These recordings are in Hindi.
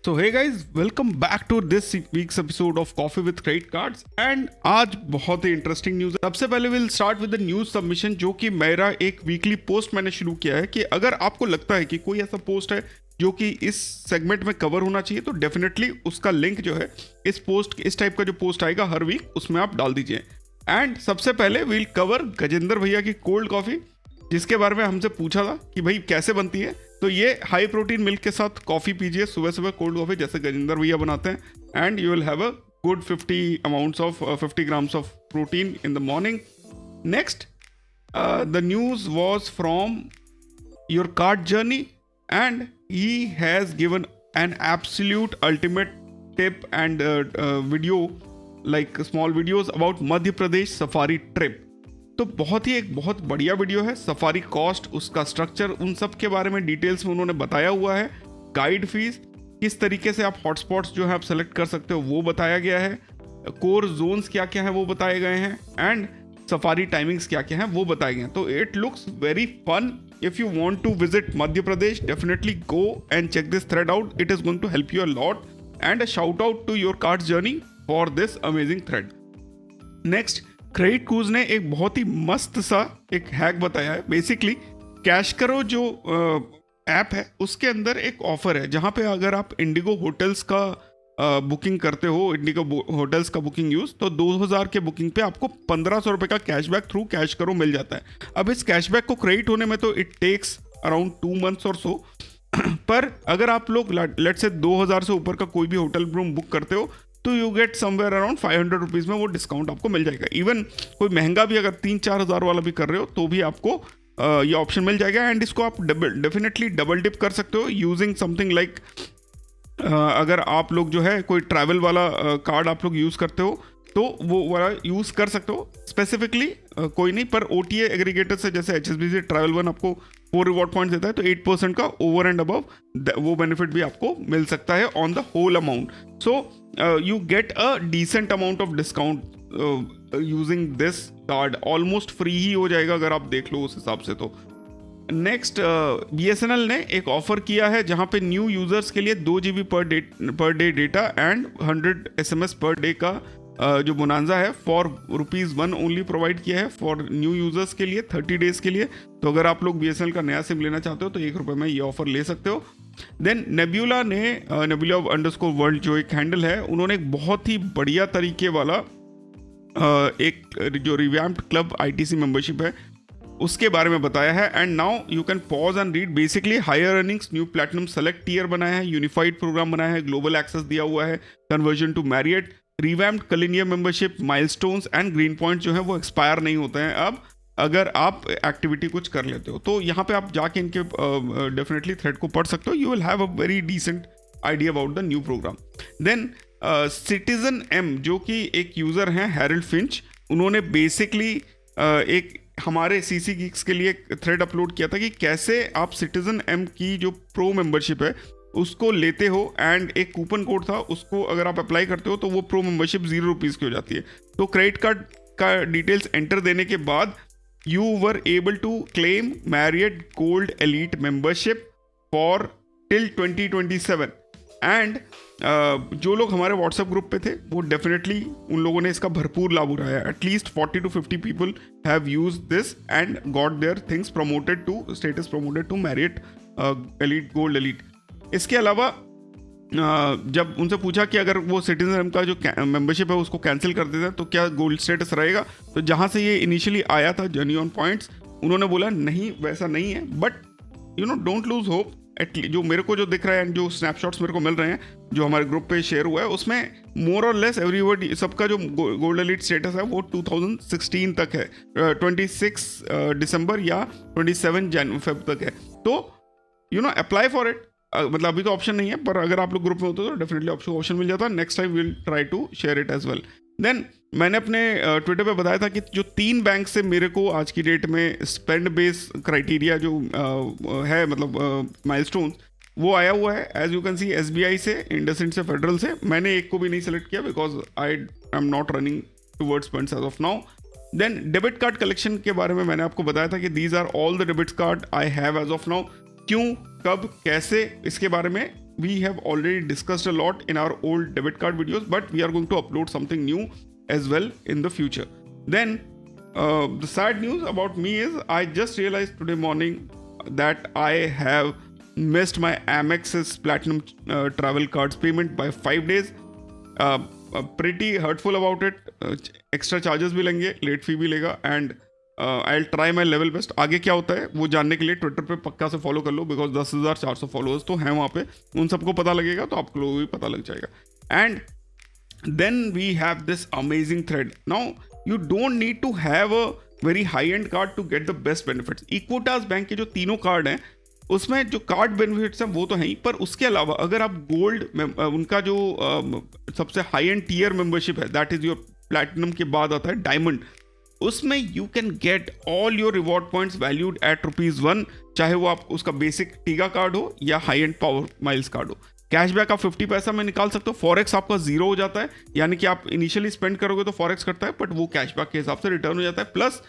So hey guys, welcome back to this week's episode of coffee with credit cards. And आज बहुत ही इंटरेस्टिंग न्यूज़ है। सबसे पहले will start with the news submission, जो कि मेरा एक वीकली पोस्ट मैंने शुरू किया है कि अगर आपको लगता है कि कोई ऐसा पोस्ट है जो कि इस सेगमेंट में कवर होना चाहिए, तो डेफिनेटली उसका लिंक जो है इस टाइप का जो पोस्ट आएगा हर वीक, उसमें आप डाल दीजिए। एंड सबसे पहले विल कवर गजेंद्र भैया की कोल्ड कॉफ़ी, जिसके बारे में हमसे पूछा था कि भाई कैसे बनती है। तो ये हाई प्रोटीन मिल्क के साथ कॉफ़ी पीजिए सुबह सुबह, कोल्ड कॉफ़ी जैसे गजेंद्र भैया बनाते हैं, and you will have a good 50 grams of protein in the morning. Next, the news was from your card journey, and he has given an absolute ultimate tip and video, like small videos about Madhya Pradesh safari trip. तो एक बहुत बढ़िया वीडियो है। सफारी कॉस्ट, उसका स्ट्रक्चर, उन सब के बारे में डिटेल्स में उन्होंने बताया हुआ है। गाइड फीस, किस तरीके से आप हॉटस्पॉट्स जो है आप सेलेक्ट कर सकते हो, वो बताया गया है। कोर जोन्स क्या क्या है वो बताए गए हैं, एंड सफारी टाइमिंग्स क्या क्या हैं वो बताए गए हैं। तो it looks very fun. If you want to visit Madhya Pradesh, definitely go and check this thread out. It is going to help you a lot, and a shout out to your card journey for this amazing thread. Next, credit कूज ने एक बहुत ही मस्त सा एक हैक बताया है। बेसिकली कैश करो जो ऐप है, उसके अंदर एक ऑफर है जहाँ पे अगर आप इंडिगो होटल्स का बुकिंग करते हो, इंडिगो होटल्स का बुकिंग यूज़, तो 2000 के बुकिंग पे आपको 1500 रुपये का कैशबैक थ्रू कैश करो मिल जाता है। अब इस कैशबैक को क्रेडिट होने में तो इट टेक्स अराउंड 2 मंथ्स और सो, पर अगर आप लोग लेट से 2000 से ऊपर का कोई भी होटल रूम बुक करते हो, तो you get somewhere around 500 rupees में वो डिस्काउंट आपको मिल जाएगा। इवन कोई महंगा भी अगर 3-4 हज़ार वाला भी कर रहे हो तो भी आपको ये ऑप्शन मिल जाएगा। एंड इसको आप डेफिनेटली डबल डिप कर सकते हो यूजिंग समथिंग लाइक, अगर आप लोग जो है कोई ट्रैवल वाला कार्ड आप लोग यूज़ करते हो तो वो वाला यूज़ कर सकते हो। स्पेसिफिकली कोई नहीं, पर OTA एग्रीगेटर से जैसे HSBC ट्रैवल वन आपको 4 रिवॉर्ड पॉइंट्स देता है, तो 8% का ओवर एंड अबव वो बेनिफिट भी आपको मिल सकता है on the whole amount. So you get a decent amount of discount using this card. Almost free ही हो जाएगा अगर आप देख लो उस हिसाब से। तो नेक्स्ट, BSNL ने एक ऑफर किया है जहां पे न्यू यूजर्स के लिए 2 GB per day data and 100 SMS per day का जो बोनांजा है फॉर ₹1 ओनली प्रोवाइड किया है फॉर न्यू यूजर्स के लिए 30 डेज के लिए। तो अगर आप लोग BSNL का नया सिम लेना चाहते हो तो ₹1 में ये ऑफर ले सकते हो। देन नेब्यूला ने nebula_world जो एक हैंडल है, उन्होंने एक बहुत ही बढ़िया तरीके वाला एक जो रिवैम्प्ड क्लब ITC मेंबरशिप है उसके बारे में बताया है। And now you can pause and read. Basically higher earnings, new platinum select tier बनाया है, यूनिफाइड प्रोग्राम बनाया है, ग्लोबल एक्सेस दिया हुआ है, conversion to Marriott, revamped Culinarium membership, milestones and green point जो है वो एक्सपायर नहीं होते हैं अब अगर आप एक्टिविटी कुछ कर लेते हो। तो यहाँ पे आप जाके इनके डेफिनेटली थ्रेड को पढ़ सकते हो। You will have a very decent idea about the new program. Then citizen M जो कि एक यूज़र हैं हैरल्ड फिंच, उन्होंने बेसिकली एक हमारे CC Geeks के लिए एक थ्रेड अपलोड किया था कि कैसे आप सिटीजन M की जो प्रो मेंबरशिप है उसको लेते हो, एंड एक कूपन कोड था, उसको अगर आप अप्लाई करते हो तो वो प्रो मेंबरशिप ₹0 की हो जाती है। तो क्रेडिट कार्ड का डिटेल्स एंटर देने के बाद you were able to claim Marriott gold elite membership for till 2027। And जो लोग हमारे व्हाट्सएप ग्रुप पे थे वो डेफिनेटली उन लोगों ने इसका भरपूर लाभ उठाया। At least 40 to 50 people have use this and got their things promoted to status promoted to Marriott elite gold elite. इसके अलावा जब उनसे पूछा कि अगर वो सिटीजन का जो मेंबरशिप है उसको कैंसिल कर देते हैं तो क्या गोल्ड स्टेटस रहेगा, तो जहाँ से ये इनिशियली आया था जर्नी ऑन पॉइंट्स, उन्होंने बोला नहीं वैसा नहीं है, बट डोंट लूज होप। जो मेरे को जो दिख रहा है एंड जो स्नैपशॉट्स मेरे को मिल रहे हैं जो हमारे ग्रुप पे शेयर हुआ है, उसमें मोर और लेस एवरीबॉडी सबका जो गोल्ड एलीट स्टेटस है वो 2016 तक है, 26 दिसंबर या 27 फेब तक है। तो अप्लाई फॉर इट। मतलब अभी तो ऑप्शन नहीं है, पर अगर आप लोग ग्रुप में होते तो डेफिनेटली आपको ऑप्शन मिल जाता है। Next time will try to share it as well. Then मैंने अपने ट्विटर पे बताया था कि जो 3 बैंक से मेरे को आज की डेट में स्पेंड बेस क्राइटेरिया जो है, मतलब माइलस्टोन्स, वो आया हुआ है। As you can see SBI से, इंडसइंड से, फेडरल से। मैंने एक को भी नहीं सेलेक्ट किया because I am not running towards points as of now. Then debit card collection के बारे में मैंने आपको बताया था कि these are all the debit card I have as of now. क्यों, कब, कैसे, इसके बारे में we have already discussed a lot in our old debit card videos, but we are going to upload something new as well in the future. Then the sad news about me is I just realized today morning that I have missed my Amex's Platinum travel cards payment by 5 days. Pretty hurtful about it. Extra charges भी लेंगे, लेट फी भी लेगा, and I'll try my level best. आगे क्या होता है वो जानने के लिए ट्विटर पे पक्का से फॉलो कर लो, बिकॉज 10,400 फॉलोअर्स तो हैं वहाँ पे, उन सबको पता लगेगा तो आप लोगों को भी पता लग जाएगा. And then we have this amazing thread. Now you don't need to have a very high end card to get the best benefits. Equitas bank के जो तीनों कार्ड हैं उसमें जो कार्ड बेनिफिट्स हैं वो तो हैं ही, पर उसके अलावा अगर आप गोल्ड उनका जो सबसे हाई एंड टीयर मेंबरशिप है, दैट इज योर प्लैटिनम के बाद आता है डायमंड, उसमें you can get all your reward points valued at ₹1, चाहे वो आप उसका बेसिक टीगा कार्ड हो या high and power miles card हो. कैशबैक आप 50 पैसा में निकाल सकते हो. फॉरेक्स आपका 0 हो जाता है, यानी कि आप इनिशियली स्पेंड करोगे तो फॉरेक्स करता है, बट वो कैशबैक के हिसाब से रिटर्न हो जाता है. प्लस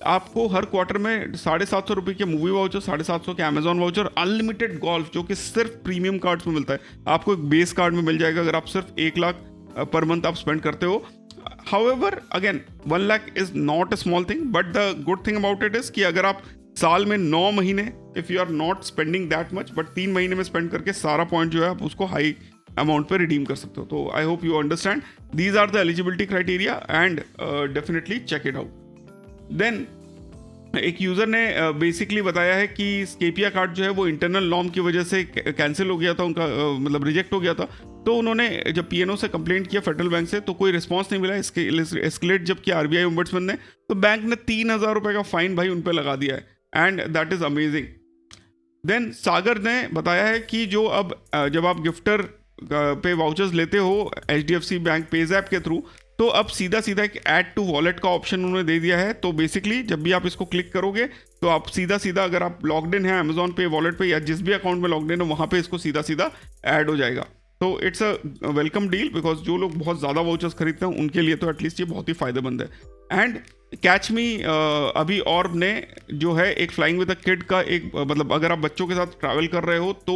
आपको हर क्वार्टर में 750 रुपये के मूवी वाउचर, 750 के अमेजॉन वाउचर, अनलिमिटेड गोल्फ जो कि सिर्फ प्रीमियम कार्ड्स में मिलता है, आपको एक बेस कार्ड में मिल जाएगा अगर आप सिर्फ 1 लाख पर मंथ आप स्पेंड करते हो. However, again, 1 lakh is not a small thing, but the good thing about it is कि अगर आप साल में 9 महीने if you are not spending that much, but 3 महीने में स्पेंड करके सारा पॉइंट जो है आप उसको हाई अमाउंट पे रिडीम कर सकते हो. तो I hope you understand these are the eligibility criteria and definitely check it out. Then एक यूज़र ने बेसिकली बताया है कि स्केपिया कार्ड जो है वो इंटरनल नॉर्म की वजह से कैंसिल हो गया था, उनका मतलब रिजेक्ट हो गया था. तो उन्होंने जब पीएनओ से कंप्लेंट किया फेडरल बैंक से तो कोई रिस्पांस नहीं मिला. एस्केलेट जब किया आरबीआई ओम्बड्समैन ने तो बैंक ने 3,000 रुपये का फाइन भाई उन पर लगा दिया है, and that is amazing. Then Sagar ने बताया है कि जो अब जब आप गिफ्टर पे वाउचर्स लेते हो HDFC बैंक पेज ऐप के थ्रू, तो अब सीधा सीधा एक ऐड टू वॉलेट का ऑप्शन उन्होंने दे दिया है. तो बेसिकली जब भी आप इसको क्लिक करोगे तो आप सीधा सीधा अगर आप लॉग्ड इन है अमेजॉन पे वॉलेट पे या जिस भी अकाउंट में लॉग्ड इन है वहाँ पे इसको सीधा सीधा ऐड हो जाएगा. तो it's a welcome deal, because जो लोग बहुत ज़्यादा वाउचर्स खरीदते हैं उनके लिए तो एटलीस्ट ये बहुत ही फायदेमंद है. एंड कैच मी अभी और ने जो है एक फ्लाइंग विद अ किड का एक मतलब अगर आप बच्चों के साथ ट्रैवल कर रहे हो तो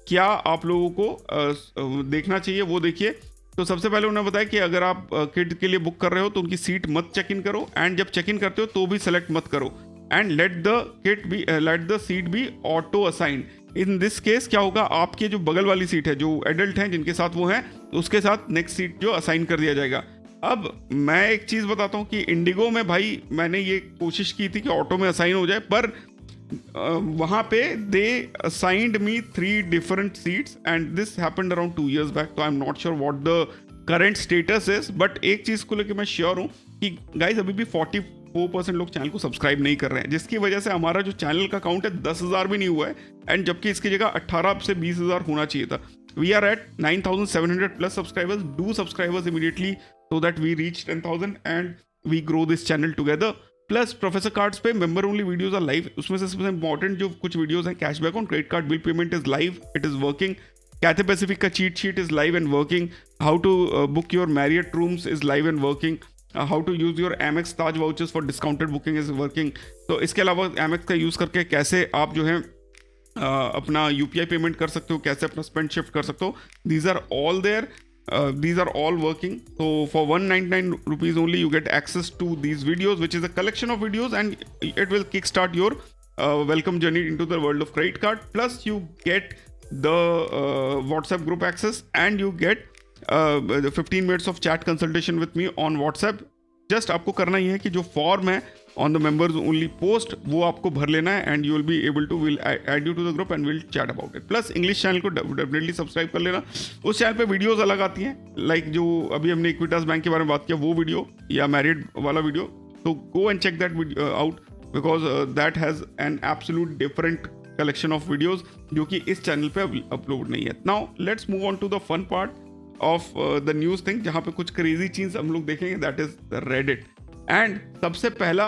क्या आप लोगों को देखना चाहिए वो देखिए. तो सबसे पहले उन्होंने बताया कि अगर आप किड के लिए बुक कर रहे हो तो उनकी सीट मत चेक इन करो, एंड जब चेक इन करते हो तो भी सेलेक्ट मत करो, and let the seat be auto assigned. In this case क्या होगा, आपके जो बगल वाली सीट है जो एडल्ट हैं जिनके साथ वो हैं उसके साथ नेक्स्ट सीट जो असाइन कर दिया जाएगा. अब मैं एक चीज़ बताता हूँ कि इंडिगो में भाई मैंने ये कोशिश की थी कि ऑटो में असाइन हो जाए, पर वहाँ पे they assigned me 3 different seats and this happened around 2 years back. तो I am not sure what the current status is, but एक चीज़ को लेकर मैं श्योर हूँ कि गाइज अभी भी 44% लोग चैनल को सब्सक्राइब नहीं कर रहे हैं, जिसकी वजह से हमारा जो चैनल का काउंट है 10,000 भी नहीं हुआ है, एंड जबकि इसकी जगह 18 से 20,000 होना चाहिए था. We are at 9,700 plus subscribers. Do subscribers immediately so that we reach 10,000 and we grow this channel together. Plus professor cards पे member only videos are live. उसमें से सबसे इंपॉर्टेंट जो कुछ वीडियोस हैं, cashback on credit card bill payment is live, it is working. Cathay Pacific का cheat sheet is live and working. How to book your Marriott rooms is live and working. How to use your Amex Taj vouchers for discounted booking is working. तो इसके अलावा एमएक्स का यूज़ करके कैसे आप जो है अपना यूपीआई पेमेंट कर सकते हो, कैसे अपना स्पेंड शिफ्ट कर सकते हो, these are all there. These are all working. So for 199 rupees only you get access to these videos, which is a collection of videos, and it will kickstart your welcome journey into the world of credit card. Plus you get the WhatsApp group access, and you get the 15 minutes of chat consultation with me on WhatsApp. Just आपको करना ही है कि जो फॉर्म है on the members only post वो आपको भर लेना है, and you will be able to we'll add you to the group and we'll chat about it. Plus English channel को डेफिनेटली सब्सक्राइब कर लेना. उस चैनल पे वीडियोस अलग आती हैं, लाइक जो अभी हमने इक्विटास बैंक के बारे में बात किया वो वीडियो या मैरिड वाला वीडियो. तो go and check that video out, because that has an absolute different collection of videos जो कि इस चैनल पे अपलोड नहीं है. Now let's move on to the fun part of the news thing, जहाँ पे कुछ क्रेजी चीज़ हम लोग देखेंगे, दैट इज रेडिट. एंड सबसे पहला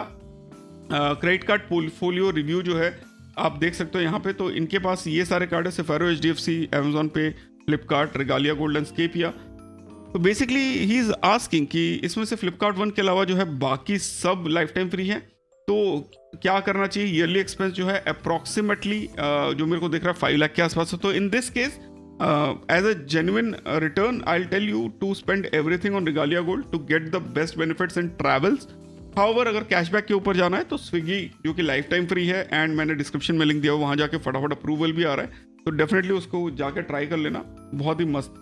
क्रेडिट कार्ड पोर्टफोलियो रिव्यू जो है आप देख सकते हो यहाँ पे. तो इनके पास ये सारे कार्ड है, सेफारो, HDFC, अमेजॉन पे, फ्लिपकार्ट, रेगालिया गोल्ड एंड स्केपिया. तो बेसिकली ही इज आस्किंग कि इसमें से फ्लिपकार्ट वन के अलावा जो है बाकी सब लाइफ टाइम फ्री है, तो क्या करना चाहिए. ईयरली एक्सपेंस जो है अप्रॉक्सीमेटली जो मेरे को दिख रहा है 5 लाख के आसपास है. तो in this case As a genuine return, I'll tell you to spend everything on Regalia Gold to get the best benefits and travels. However, अगर कैशबैक के ऊपर जाना है तो स्विगी जो कि लाइफ टाइम फ्री है, एंड मैंने डिस्क्रिप्शन में लिंक दिया, वहाँ जाके फटाफट अप्रूवल भी आ रहा है, तो डेफिनेटली उसको जाके ट्राई कर लेना, बहुत ही मस्त।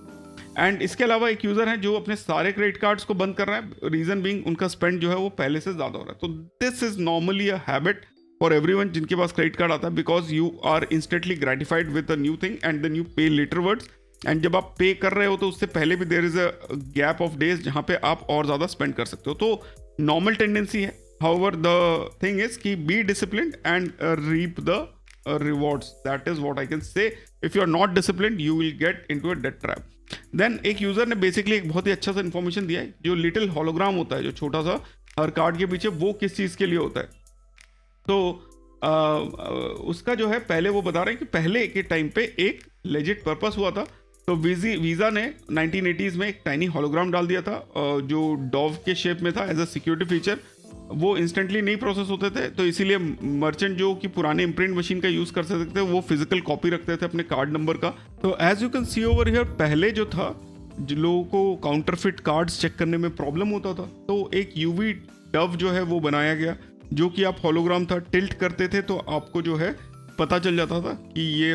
एंड इसके अलावा एक यूज़र है जो अपने सारे क्रेडिट कार्ड्स को बंद कर रहा है, रीज़न बीइंग उनका स्पेंड जो है वो पहले से ज़्यादा हो रहा है। तो this is normally a habit for everyone जिनके पास क्रेडिट कार्ड आता है, because you are instantly gratified with a new thing and then you pay later words. And जब आप पे कर रहे हो तो उससे पहले भी there is a gap of days जहाँ पे आप और ज़्यादा स्पेंड कर सकते हो, तो नॉर्मल टेंडेंसी है। हाउएवर द थिंग इज कि be disciplined and reap the rewards. That is what I can say. If you are not disciplined, you will get into a debt trap. Then एक यूजर ने बेसिकली एक बहुत ही अच्छा सा इन्फॉर्मेशन दिया है, जो लिटिल होलोग्राम होता है, जो छोटा सा हर कार्ड के पीछे, वो किस चीज़ के लिए होता है। तो उसका जो है पहले वो बता रहे हैं कि पहले के टाइम पे एक लेजिट पर्पस हुआ था। तो वीज़ा ने 1980s में एक टाइनी होलोग्राम डाल दिया था जो डॉव के शेप में था एज अ सिक्योरिटी फीचर। वो इंस्टेंटली नहीं प्रोसेस होते थे, तो इसीलिए मर्चेंट जो कि पुराने इम्प्रिंट मशीन का यूज़ कर सकते थे, वो फिजिकल कॉपी रखते थे अपने कार्ड नंबर का। तो as you can see over here, पहले जो था, जो लोगों को काउंटरफिट कार्ड्स चेक करने में प्रॉब्लम होता था, तो एक यूवी डव जो है वो बनाया गया, जो कि आप होलोग्राम था, टिल्ट करते थे तो आपको जो है पता चल जाता था कि ये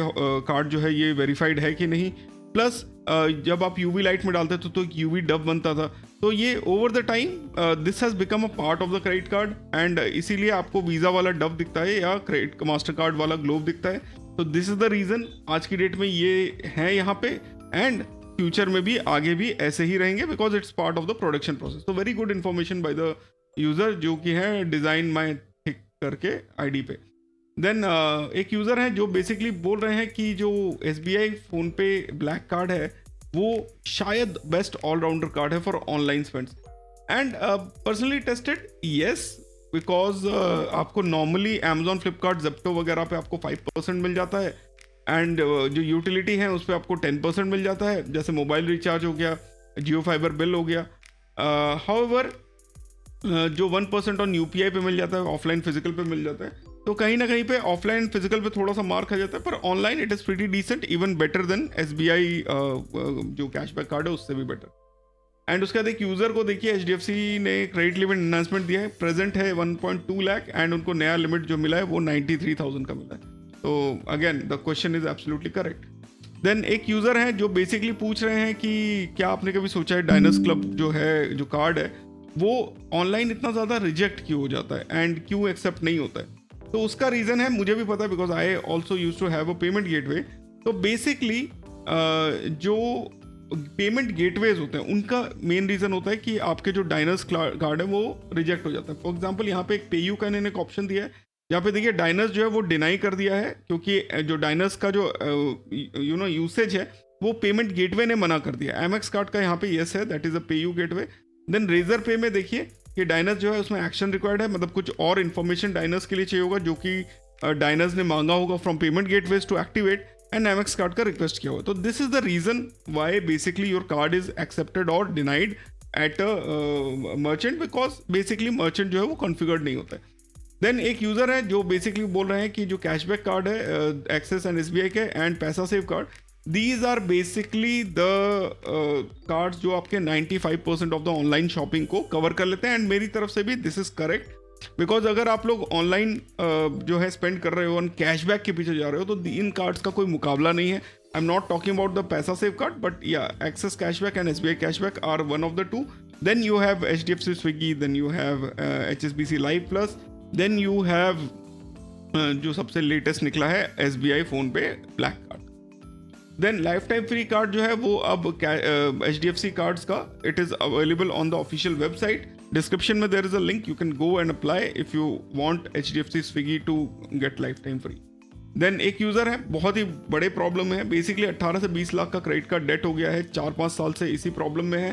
कार्ड जो है ये वेरीफाइड है कि नहीं। प्लस जब आप यूवी लाइट में डालते थे तो एक यूवी डब बनता था। तो ये over the time this has become a part of the credit card, and इसीलिए आपको वीज़ा वाला डब दिखता है या क्रेडिट मास्टर कार्ड वाला ग्लोब दिखता है। तो दिस इज़ द रीज़न आज की डेट में ये है यहाँ पे, एंड फ्यूचर में भी आगे भी ऐसे ही रहेंगे, because it's part of the production process. तो very good information by the user, जो कि है डिज़ाइन माई थिक करके आईडी पे। देन एक यूज़र है जो बेसिकली बोल रहे हैं कि जो SBI PhonePe black card है वो शायद बेस्ट ऑलराउंडर कार्ड है for online spends. And personally tested yes, because आपको नॉर्मली अमेजॉन, फ्लिपकार्ट, जेप्टो वगैरह पे आपको 5% मिल जाता है, एंड जो यूटिलिटी है उस पर आपको 10% मिल जाता है, जैसे मोबाइल रिचार्ज हो गया, जियो फाइबर बिल हो गया। हाउएवर जो 1% ऑन UPI पे मिल जाता है, ऑफलाइन फिजिकल पे मिल जाता है। तो कहीं ना कहीं पे ऑफलाइन फिजिकल पे थोड़ा सा मार खा जाता है, पर online it is pretty decent, even better than SBI जो कैशबैक कार्ड है उससे भी बेटर। एंड उसके बाद एक यूज़र को देखिए, HDFC ने क्रेडिट लिमिट एनहांसमेंट दिया है, प्रेजेंट है 1.2 लाख, एंड उनको नया लिमिट जो मिला है वो 93,000 का मिला है। तो again the question is absolutely correct. Then एक यूज़र है जो बेसिकली पूछ रहे हैं कि क्या आपने कभी सोचा है डायनर्स क्लब जो है, जो कार्ड है, वो ऑनलाइन इतना ज़्यादा रिजेक्ट क्यों हो जाता है एंड क्यों एक्सेप्ट नहीं होता है। तो उसका रीज़न है, मुझे भी पता है, because I also use to have a payment gateway. तो बेसिकली जो पेमेंट गेटवेज होते हैं उनका मेन रीज़न होता है कि आपके जो डायनर्स कार्ड है वो रिजेक्ट हो जाता है। फॉर एग्जांपल यहाँ पे एक पेयू का इन्होंने एक ऑप्शन दिया है, जहाँ पे देखिए डायनर्स जो है वो डिनाई कर दिया है, क्योंकि जो डायनर्स का जो यूसेज है वो पेमेंट गेटवे ने मना कर दिया। एमएक्स कार्ड का यहाँ पे येस है, that is a PayU gateway. Then Razorpay में देखिए कि डायनर्स जो है उसमें एक्शन रिक्वायर्ड है, मतलब कुछ और इन्फॉर्मेशन डायनर्स के लिए चाहिए होगा जो कि डायनर्स ने मांगा होगा from payment gateways to activate, and Amex card का रिक्वेस्ट किया हुआ। तो this is the reason why basically your card is accepted और denied at a merchant, because basically merchant जो है वो कॉन्फ़िगर्ड नहीं होता है। देन एक यूज़र है जो बेसिकली बोल रहे हैं कि जो कैशबैक कार्ड है एक्सिस एंड SBI के and Paisa save card, these are basically the cards जो आपके 95% ऑफ द ऑनलाइन शॉपिंग को कवर कर लेते हैं। एंड मेरी तरफ से भी दिस इज करेक्ट, बिकॉज अगर आप लोग ऑनलाइन जो है स्पेंड कर रहे हो और कैशबैक के पीछे जा रहे हो तो इन कार्ड्स का कोई मुकाबला नहीं है। I am not talking about the Paisa save card, but या Axis cashback and SBI cashback are one of the two. Then you have HDFC Swiggy, then you have HSBC live plus, then you have जो सबसे लेटेस्ट निकला है SBI PhonePe black card. Then lifetime free card जो है वो अब HDFC कार्ड्स का it is available on the official website. Description में there is a link, you can go and apply if you want HDFC Swiggy to get lifetime free. Then एक यूज़र है, बहुत ही बड़े प्रॉब्लम है, बेसिकली 18 से 20 लाख का क्रेडिट कार्ड डेट हो गया है, 4-5 साल से इसी प्रॉब्लम में है,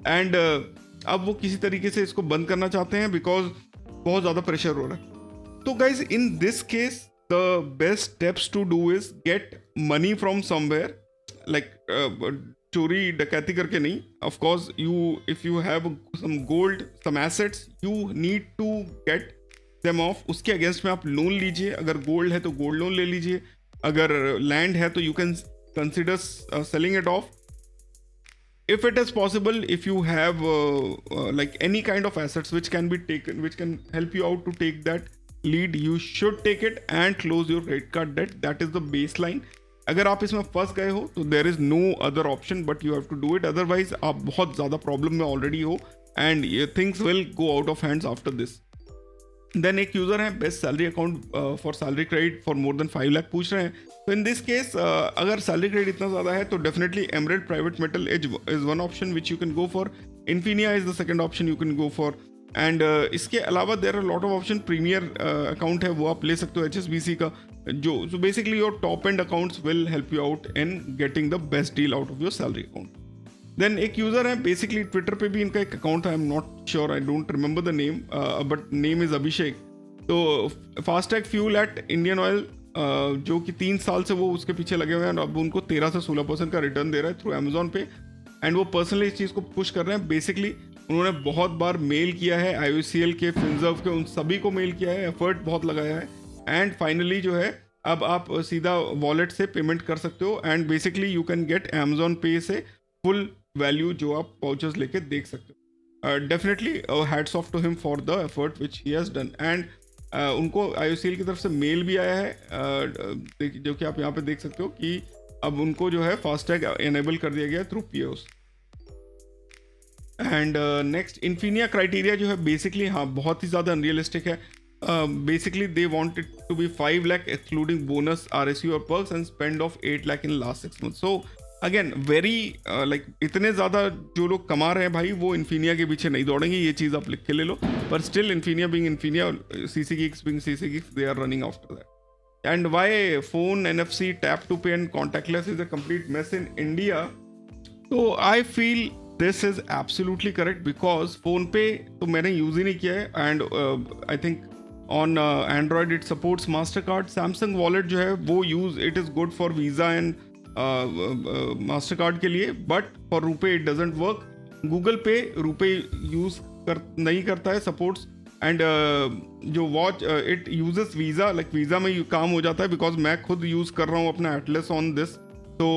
एंड अब वो किसी तरीके से इसको बंद करना चाहते हैं बिकॉज बहुत ज़्यादा प्रेशर हो रहा है। तो guys in this case the best steps to do is get money from somewhere, like चोरी डकैती करके नहीं। of course if you have some gold, some assets, you need to get them off, उसके अगेंस्ट में आप लोन लीजिए। अगर गोल्ड है तो गोल्ड लोन ले लीजिए, अगर लैंड है तो you can considers selling it off. If it is possible, if you have like any kind of assets which can be taken, which can help you out to take that lead, you should take it and close your credit card debt. That is the baseline. अगर आप इसमें फंस गए हो तो there is no other option but you have to do it, otherwise आप बहुत ज़्यादा प्रॉब्लम में ऑलरेडी हो and things will go out of hands after this. Then एक यूज़र है best salary account for salary credit for more than 5 lakh पूछ रहे हैं. तो इन दिस केस अगर सैलरी क्रेडिट इतना ज़्यादा है तो definitely emerald private metal is one option which you can go for. Infinia is the second option you can go for. And इसके अलावा there are lot of option. Premier account है वो आप ले सकते हो HSBC का, जो basically your top end accounts will help you out in getting the best deal out of your salary account. Then एक यूज़र है बेसिकली ट्विटर पे भी इनका एक अकाउंट है, I am not sure, I don't remember the name but name is Abhishek. तो फास्टैग फ्यूल एट इंडियन ऑयल, जो कि 3 साल से वो उसके पीछे लगे हुए हैं और अब उनको 13 से 16% का रिटर्न दे रहा है थ्रू अमेजोन पे. एंड वो पर्सनली इस चीज़ को पुश कर रहे हैं. बेसिकली उन्होंने बहुत बार मेल किया है IOCL के, फिनजर्व के, उन सभी को मेल किया है, एफर्ट बहुत लगाया है एंड फाइनली जो है अब आप सीधा वॉलेट से पेमेंट कर सकते हो and basically you can get Amazon पे से फुल वैल्यू जो आप वाउचर्स लेके देख सकते हो. Definitely hats off to him for the effort which he has done. And उनको IOCL की तरफ से मेल भी आया है जो कि आप यहाँ पे देख सकते हो कि अब उनको जो है फास्टैग एनेबल कर दिया गया through POS. And next Infinia criteria जो है बेसिकली हाँ बहुत ही ज़्यादा अनरियलिस्टिक है. Basically they wanted to be 5 lakh excluding bonus, RSU और perks and spend of 8 lakh in last 6 month. So again very like इतने ज़्यादा जो लोग कमा रहे हैं भाई वो इन्फिनिया के पीछे नहीं दौड़ेंगे, ये चीज़ आप लिख के ले लो. पर still Infinia being Infinia, CC Geeks being CC Geeks, they are running after that. And why phone NFC tap to pay and contactless is a complete mess in India? So I feel this is absolutely correct because PhonePe तो मैंने यूज़ ही नहीं किया है and I think on Android it supports Mastercard. Samsung wallet जो है वो use it is good for visa and Mastercard के लिए, but for RuPay it doesn't work. Google पे रुपे यूज़ नहीं करता है, सपोर्ट्स. एंड जो watch it uses visa, like visa में काम हो जाता है बिकॉज मैं खुद यूज़ कर रहा हूँ अपना एटलस ऑन दिस. तो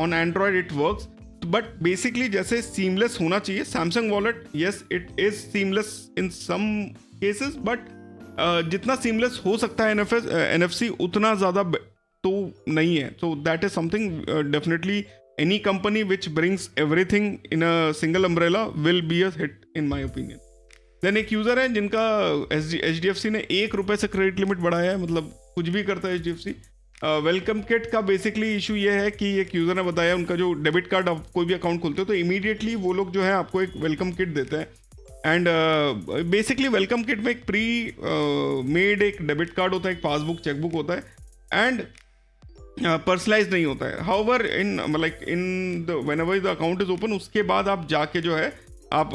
on Android it works, but basically जैसे सीमलेस होना चाहिए. Samsung wallet yes it is seamless in some cases, but जितना सीमलेस हो सकता है NFC उतना ज़्यादा तो नहीं है. So that is something definitely any company which brings everything in a single umbrella will be a hit in my opinion. Then एक यूज़र है जिनका HDFC ने ₹1 से क्रेडिट लिमिट बढ़ाया है, मतलब कुछ भी करता है HDFC. वेलकम किट का बेसिकली इशू ये है कि एक यूज़र ने बताया उनका जो डेबिट कार्ड आप कोई भी अकाउंट खोलते हो तो इमीडिएटली वो लोग जो है आपको एक वेलकम किट देते हैं. एंड बेसिकली वेलकम किट में एक प्री मेड एक डेबिट कार्ड होता है, एक पासबुक चेकबुक होता है एंड पर्सनलाइज नहीं होता है. However in the whenever the account is open उसके बाद आप जाके जो है आप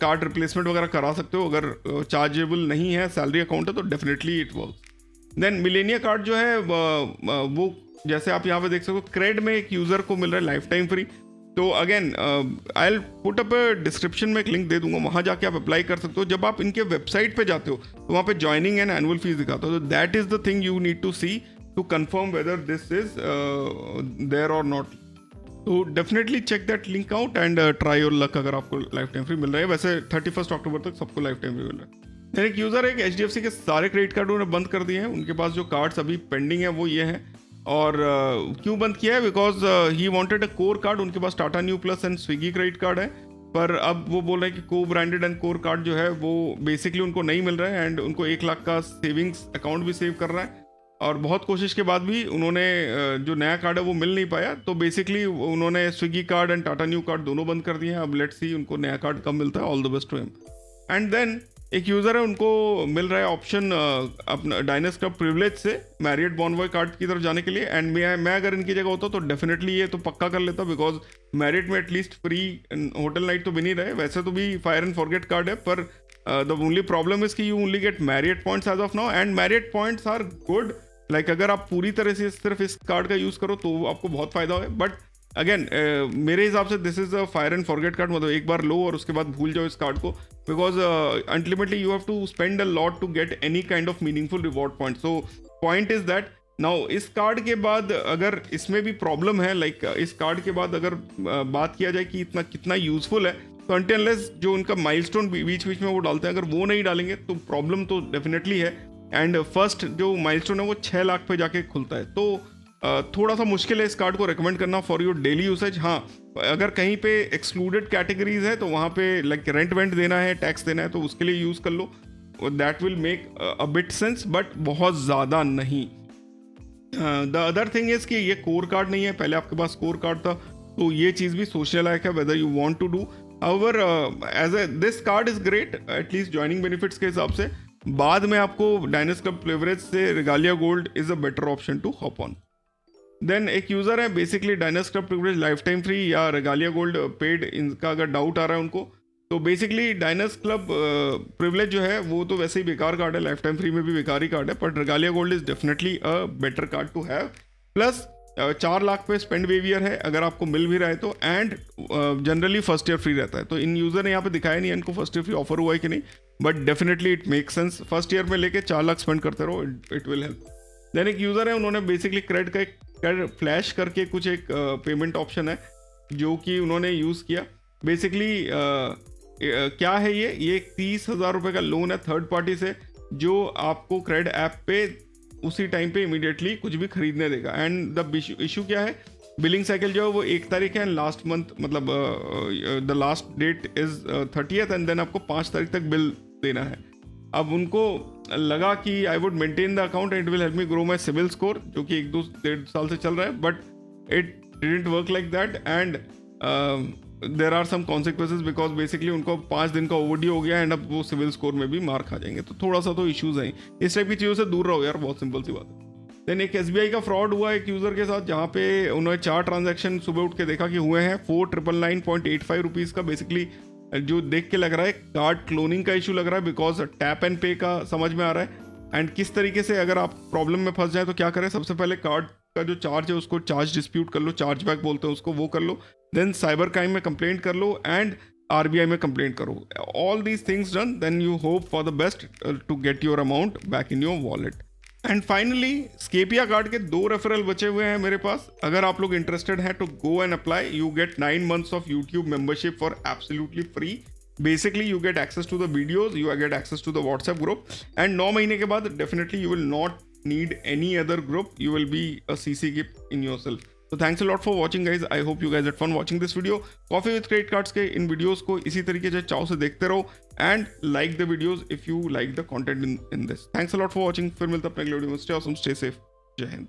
कार्ड रिप्लेसमेंट वगैरह करा सकते हो. अगर चार्जेबल नहीं है, सैलरी अकाउंट है तो definitely it works. Then Millennia card जो है वो जैसे आप यहाँ पे देख सकते हो क्रेड में एक यूज़र को मिल रहा है लाइफ टाइम फ्री. तो again I will put up description में एक लिंक दे दूंगा, वहाँ जाके आप अप्लाई कर सकते हो. जब आप इनके वेबसाइट पे जाते हो तो वहाँ पे ज्वाइनिंग एंड एनुअल फीस दिखाता हो. तो that is the thing you need to see to confirm whether this is there और नॉट. तो definitely check that link out and try your luck अगर आपको लाइफ टाइम फ्री मिल रहा है. वैसे 31 अक्टूबर तक सबको लाइफ टाइम फ्री मिल रहा है. एक यूज़र है कि HDFC के सारे क्रेडिट कार्ड उन्होंने बंद कर दिए हैं. उनके पास जो कार्ड्स अभी पेंडिंग है वो ये हैं. और क्यों बंद किया है? Because he wanted a core card. उनके पास Tata Neu plus and Swiggy credit card है, पर अब वो बोल रहे हैं कि को ब्रांडेड एंड कोर कार्ड जो है वो बेसिकली उनको नहीं मिल रहा है एंड उनको 1 लाख का सेविंग्स अकाउंट भी सेव कर रहा है. और बहुत कोशिश के बाद भी उन्होंने जो नया कार्ड है वो मिल नहीं पाया. तो बेसिकली उन्होंने Swiggy card and Tata new card दोनों बंद कर दिए हैं. अब लेट्स सी उनको नया कार्ड कब मिलता है. All the best to him. And then एक यूज़र है उनको मिल रहा है ऑप्शन अपना डायनेस क्लब प्रिविलेज से मैरियट बॉनबॉय कार्ड की तरफ जाने के लिए. एंड मैं अगर इनकी जगह होता तो डेफिनेटली ये तो पक्का कर लेता बिकॉज मैरियट में एटलीस्ट फ्री होटल नाइट तो बनी रहे. वैसे तो भी फायर एंड फॉरगेट कार्ड है, पर द ओनली प्रॉब्लम इज कि you only get Marriott points as of now and Marriott points are good. Like अगर आप पूरी तरह से सिर्फ इस कार्ड का यूज़ करो तो आपको बहुत फ़ायदा है. बट अगेन मेरे हिसाब से this is a fire and forget card. मतलब एक बार लो और उसके बाद भूल जाओ इस कार्ड को, because ultimately you have to spend a lot to get any kind of meaningful reward point. So point is that now इस कार्ड के बाद अगर इसमें भी प्रॉब्लम है, लाइक इस कार्ड के बाद अगर बात किया जाए कि इतना कितना यूजफुल है, तो अनटिल अनलेस जो उनका माइलस्टोन बीच बीच में वो डालते हैं, अगर वो नहीं डालेंगे तो प्रॉब्लम तो डेफिनेटली है। एंड फर्स्ट जो माइलस्टोन है वो 6 लाख पे जाके खुलता है, तो थोड़ा सा मुश्किल है इस कार्ड को रिकमेंड करना फॉर योर डेली यूसेज। हाँ, अगर कहीं पे एक्सक्लूडेड कैटेगरीज है तो वहाँ पे लाइक रेंट वेंट देना है, टैक्स देना है, तो उसके लिए यूज़ कर लो, that will make a bit sense, but बहुत ज़्यादा नहीं। द अदर थिंग इज कि ये कोर कार्ड नहीं है, पहले आपके पास कोर कार्ड था, तो ये चीज़ भी सोचने लायक है whether you want to do. However as a this card is great, at least joining benefits के हिसाब से। बाद में आपको डायनेस क्लब लेवरेज से Regalia gold is a better option to hop on. Then एक यूज़र है basically Diners club privilege lifetime free या रेगालिया गोल्ड पेड, इनका अगर डाउट आ रहा है उनको, तो बेसिकली डायनेस क्लब प्रिविलेज जो है वो तो वैसे ही बेकार कार्ड है, लाइफ टाइम फ्री में भी बेकार ही कार्ड है, but Regalia gold is definitely a better card to have. Plus 4 lakh पे स्पेंड वेवियर है अगर आपको मिल भी रहा है तो, and generally first year free रहता है। तो इन यूज़र ने यहाँ पे दिखाया नहीं इनको फर्स्ट ईयर फ्री ऑफर हुआ है कि नहीं, but definitely it make sense, first year में लेके 4 लाख स्पेंड करते रहो, इट विल हेल्प। देन एक यूज़र है, उन्होंने बेसिकली क्रेडिट का एक फ्लैश करके कुछ एक पेमेंट ऑप्शन है जो कि उन्होंने यूज़ किया। बेसिकली क्या है ये 30,000 रुपये का लोन है थर्ड पार्टी से, जो आपको क्रेडिट ऐप पे उसी टाइम पे इमीडिएटली कुछ भी खरीदने देगा। एंड द इशू क्या है, बिलिंग साइकिल जो है वो 1 तारीख है, लास्ट मंथ मतलब the last date is 30th, and then आपको 5 तारीख तक बिल देना है। अब उनको लगा कि I would maintain the account and it will help me grow my CIBIL score, जो कि 1-2-1.5 साल से चल रहा है, but it didn't work like that, and there are some consequences because basically उनको 5 दिन का ओवरड्यू हो गया, एंड अब वो सिविल स्कोर में भी मार खा जाएंगे। तो थोड़ा सा तो इश्यूज हैं, इस टाइप की चीज़ों से दूर रहो यार, बहुत सिंपल सी बात है। देन एक SBI का फ्रॉड हुआ एक यूज़र के साथ, जहाँ पे उन्होंने 4 ट्रांजैक्शन सुबह उठ के देखा कि हुए हैं 4,999.85 रुपीज़ का। बेसिकली जो देख के लग रहा है कार्ड क्लोनिंग का इशू लग रहा है, बिकॉज टैप एंड पे का समझ में आ रहा है। एंड किस तरीके से अगर आप प्रॉब्लम में फंस जाए तो क्या करें, सबसे पहले कार्ड का जो चार्ज है उसको चार्ज डिस्प्यूट कर लो, चार्ज बैक बोलते हैं उसको, वो कर लो। देन साइबर क्राइम में कंप्लेंट कर लो, एंड RBI में कंप्लेंट करो। All these things done, then you hope for the best to get your amount back in your wallet. And finally Scapia card के 2 रेफरल बचे हुए हैं मेरे पास, अगर आप लोग इंटरेस्टेड हैं तो go and apply. You get 9 months of YouTube membership for absolutely free. Basically you get access to the videos, you get access to the WhatsApp group, and 9 महीने के बाद definitely you will not need any other group, you will be a CC gift in yourself. So thanks a lot for watching guys, I hope you guys had fun watching this video. Coffee with Credit Cards के इन वीडियोस को इसी तरीके से चाव से देखते रहो, and like the videos if you like the content in this. Thanks a lot for watching, फिर मिलते हैं अपने अगले वीडियो में, stay awesome, stay safe, जय हिंद।